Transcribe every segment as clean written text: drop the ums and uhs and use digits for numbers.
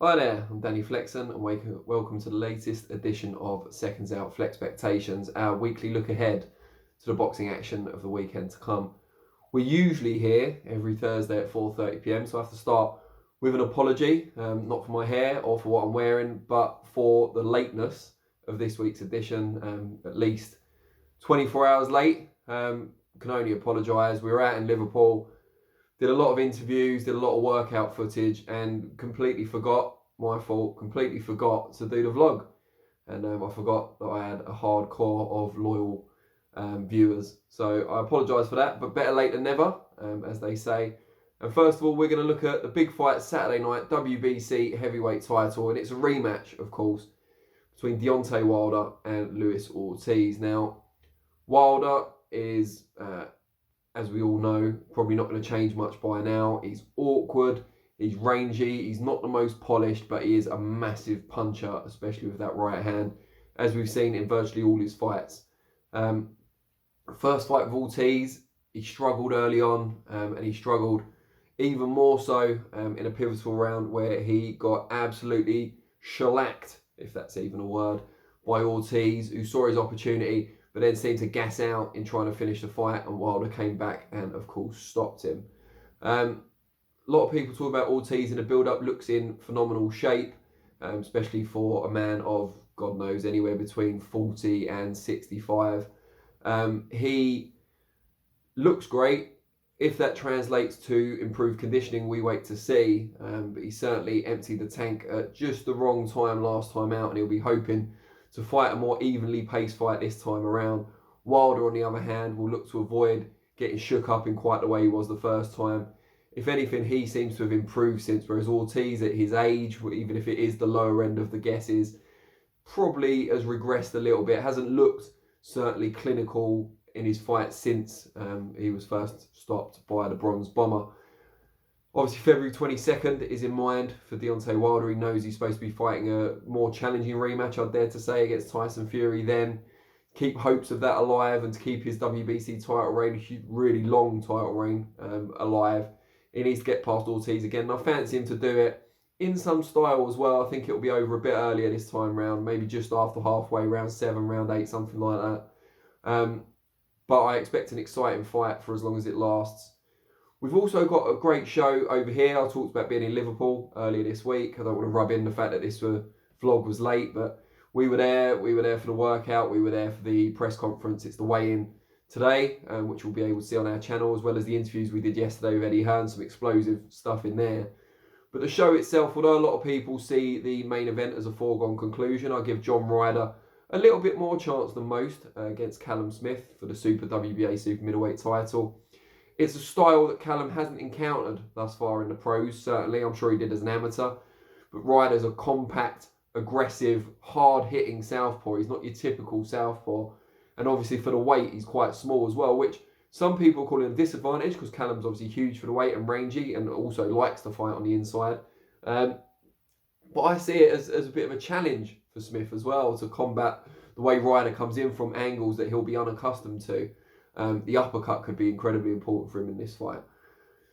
Hi there, I'm Danny Flexen and welcome to the latest edition of SecondsOut FLEXpectations, our weekly look ahead to the boxing action of the weekend to come. We're usually here every Thursday at 4:30 p.m, so I have to start with an apology, not for my hair or for what I'm wearing, but for the lateness of this week's edition, at least 24 hours late. Can only apologise. We were out in Liverpool, did a lot of interviews, did a lot of workout footage, and completely forgot, my fault, completely forgot to do the vlog. And I forgot that I had a hardcore of loyal viewers. So I apologise for that, but better late than never, as they say. And first of all, we're going to look at the big fight Saturday night, WBC heavyweight title, and it's a rematch, of course, between Deontay Wilder and Luis Ortiz. Now, Wilder is as we all know, probably not going to change much by now. He's awkward, he's rangy, he's not the most polished, but he is a massive puncher, especially with that right hand, as we've seen in virtually all his fights. First fight with Ortiz, he struggled early on, and he struggled even more so in a pivotal round where he got absolutely shellacked, if that's even a word, by Ortiz, who saw his opportunity but then seemed to gas out in trying to finish the fight, and Wilder came back and, of course, stopped him. A lot of people talk about Ortiz in the build-up, looks in phenomenal shape, especially for a man of, God knows, anywhere between 40 and 65. He looks great. If that translates to improved conditioning, we wait to see, but he certainly emptied the tank at just the wrong time last time out, and he'll be hoping to fight a more evenly paced fight this time around. Wilder, on the other hand, will look to avoid getting shook up in quite the way he was the first time. If anything, he seems to have improved since, whereas Ortiz at his age, even if it is the lower end of the guesses, probably has regressed a little bit, hasn't looked certainly clinical in his fight since he was first stopped by the Bronze Bomber. Obviously, February 22nd is in mind for Deontay Wilder. He knows he's supposed to be fighting a more challenging rematch, I'd dare to say, against Tyson Fury then. Keep hopes of that alive and to keep his WBC title reign, a really long title reign, alive. He needs to get past Ortiz again. And I fancy him to do it in some style as well. I think it'll be over a bit earlier this time round, maybe just after halfway, round 7, round 8, something like that. But I expect an exciting fight for as long as it lasts. We've also got a great show over here. I talked about being in Liverpool earlier this week. I don't want to rub in the fact that this vlog was late, but we were there. We were there for the workout. We were there for the press conference. It's the weigh-in today, which we'll be able to see on our channel, as well as the interviews we did yesterday with Eddie Hearn, some explosive stuff in there. But the show itself, although a lot of people see the main event as a foregone conclusion, I give John Ryder a little bit more chance than most against Callum Smith for the Super WBA Super Middleweight title. It's a style that Callum hasn't encountered thus far in the pros, certainly. I'm sure he did as an amateur. But Ryder's a compact, aggressive, hard-hitting southpaw. He's not your typical southpaw. And obviously for the weight, he's quite small as well, which some people call him a disadvantage because Callum's obviously huge for the weight and rangy and also likes to fight on the inside. But I see it as a bit of a challenge for Smith as well to combat the way Ryder comes in from angles that he'll be unaccustomed to. The uppercut could be incredibly important for him in this fight.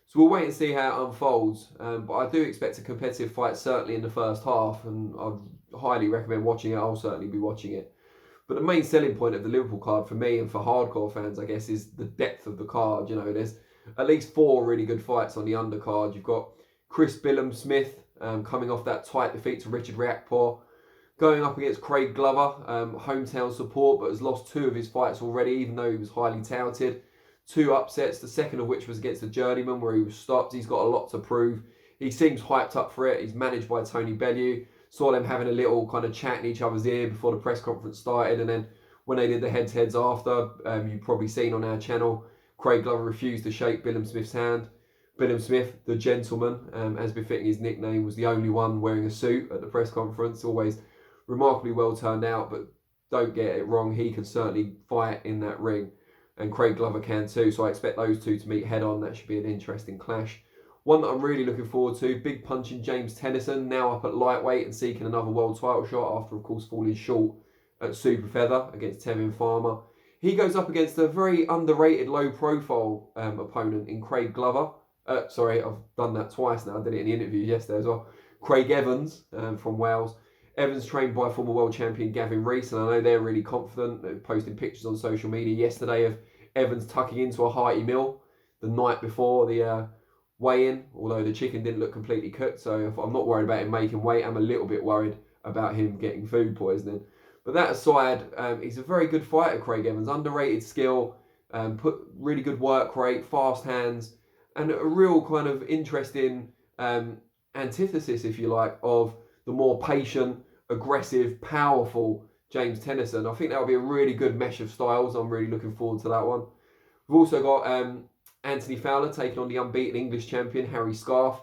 So we'll wait and see how it unfolds. But I do expect a competitive fight, certainly in the first half, and I'd highly recommend watching it. I'll certainly be watching it. But the main selling point of the Liverpool card for me and for hardcore fans, I guess, is the depth of the card. You know, there's at least 4 really good fights on the undercard. You've got Chris Billam-Smith coming off that tight defeat to Richard Riakporhe, going up against Craig Glover, hometown support, but has lost 2 of his fights already, even though he was highly touted. 2 upsets, the second of which was against the Journeyman, where he was stopped. He's got a lot to prove. He seems hyped up for it. He's managed by Tony Bellew. Saw them having a little kind of chat in each other's ear before the press conference started, and then when they did the head-to-heads after, you've probably seen on our channel, Craig Glover refused to shake Billam-Smith's hand. Billam-Smith, the gentleman, as befitting his nickname, was the only one wearing a suit at the press conference. Always remarkably well turned out, but don't get it wrong, he can certainly fight in that ring, and Craig Glover can too, so I expect those 2 to meet head on. That should be an interesting clash. One that I'm really looking forward to, big punching James Tennyson, now up at lightweight and seeking another world title shot after, of course, falling short at super feather against Tevin Farmer. He goes up against a very underrated, low-profile opponent in Craig Glover. Sorry, I've done that twice now. I did it in the interview yesterday as well. Craig Evans from Wales. Evans trained by former world champion Gavin Rees, and I know they're really confident. They posted pictures on social media yesterday of Evans tucking into a hearty meal the night before the weigh-in, although the chicken didn't look completely cooked, so I'm not worried about him making weight. I'm a little bit worried about him getting food poisoning. But that aside, he's a very good fighter, Craig Evans. Underrated skill, put really good work rate, fast hands, and a real kind of interesting antithesis, if you like, of the more patient, aggressive, powerful James Tennyson. I think that'll be a really good mesh of styles. I'm really looking forward to that one. We've also got Anthony Fowler taking on the unbeaten English champion, Harry Scarf.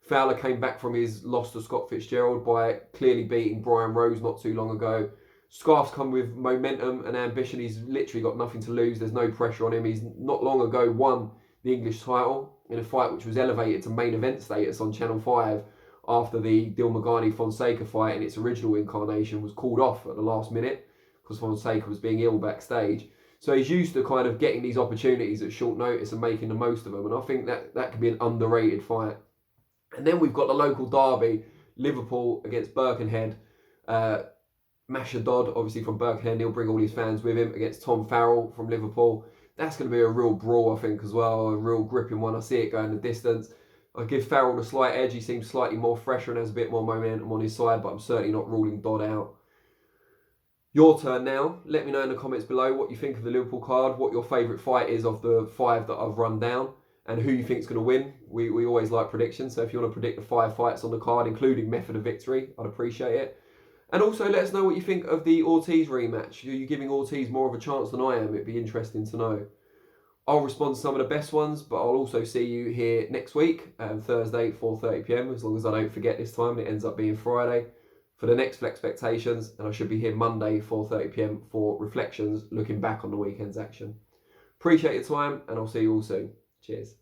Fowler came back from his loss to Scott Fitzgerald by clearly beating Brian Rose not too long ago. Scarf's come with momentum and ambition. He's literally got nothing to lose. There's no pressure on him. He's not long ago won the English title in a fight which was elevated to main event status on Channel 5 after the Dilmagani-Fonseca fight in its original incarnation was called off at the last minute because Fonseca was being ill backstage. So he's used to kind of getting these opportunities at short notice and making the most of them. And I think that could be an underrated fight. And then we've got the local derby, Liverpool against Birkenhead. Masha Dodd, obviously from Birkenhead, he'll bring all his fans with him, against Tom Farrell from Liverpool. That's going to be a real brawl, I think, as well. A real gripping one. I see it going the distance. I give Farrell the slight edge. He seems slightly more fresher and has a bit more momentum on his side, but I'm certainly not ruling Dodd out. Your turn now. Let me know in the comments below what you think of the Liverpool card, what your favourite fight is of the 5 that I've run down, and who you think is going to win. We always like predictions, so if you want to predict the 5 fights on the card, including method of victory, I'd appreciate it. And also let us know what you think of the Ortiz rematch. Are you giving Ortiz more of a chance than I am? It'd be interesting to know. I'll respond to some of the best ones, but I'll also see you here next week, Thursday, 4:30 PM, as long as I don't forget this time. It ends up being Friday for the next FLEXpectations, and I should be here Monday, 4:30 PM for reflections, looking back on the weekend's action. Appreciate your time, and I'll see you all soon. Cheers.